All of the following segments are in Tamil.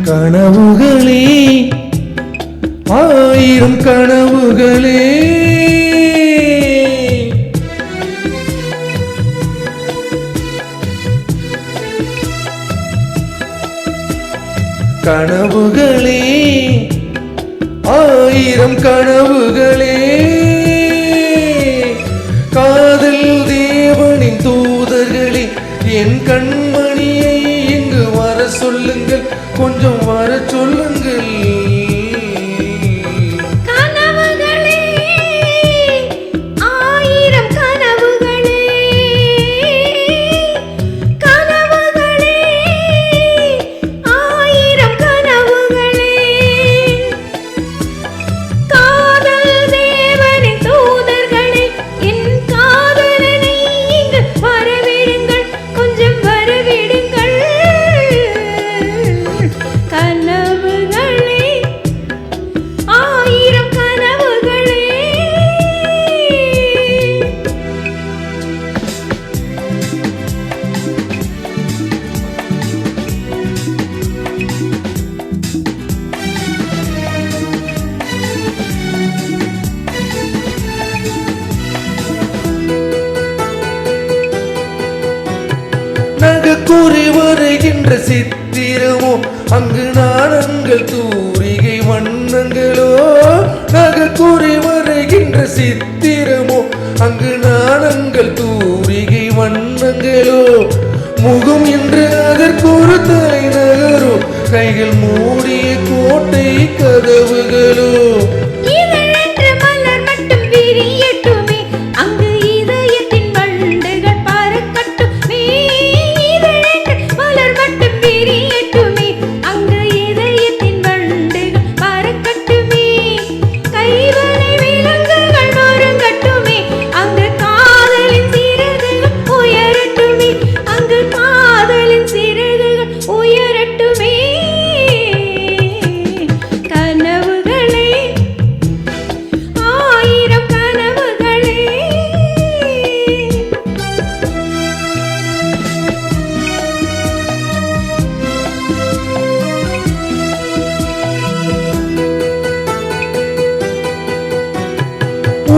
கனவுகளே ஆயிரம் கனவுகளே கனவுகளே ஆயிரம் கனவுகளே காதல் தேவனின் தூதர்களே என் கண்மணியை இங்கு வர சொல்லுங்கள் கொஞ்சம் வர சொல்லுங்கள் கூறி வருகின்ற சித்திரமோ அங்கு நாணங்கள் தூரிகை வண்ணங்களோ நகக்கூறி வருகின்ற சித்திரமோ அங்கு நாணங்கள் தூரிகை வண்ணங்களோ முகம் என்று அதற்கு ஒரு தலைநகரோ கைகள் மூடிய கோட்டை கதவுகளோ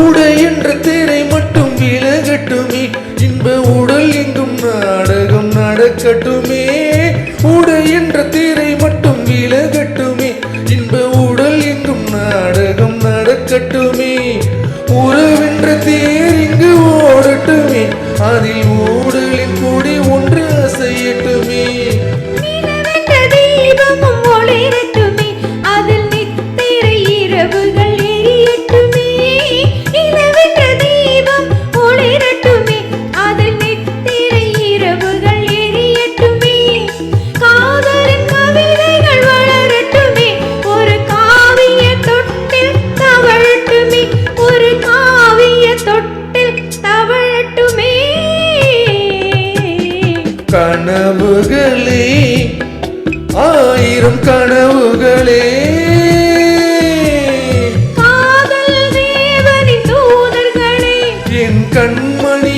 உடை என்ற திரை மட்டும் விலகட்டுமே இன்ப உடல் எங்கும் நாடகம் நடக்கட்டுமே உடை என்ற திரை மட்டும் விலகட்டுமே இன்ப உடல் எங்கும் நாடகம் நடக்கட்டுமே உறவென்ற தேர் இங்கு ஓடட்டுமே அதில் ஊடலின் கொடி ஒன்று அசையட்டுமே கனவுகளே ஆயிரம் கனவுகளே காதல் தேவனின் தூதர்களே என் கண்மணி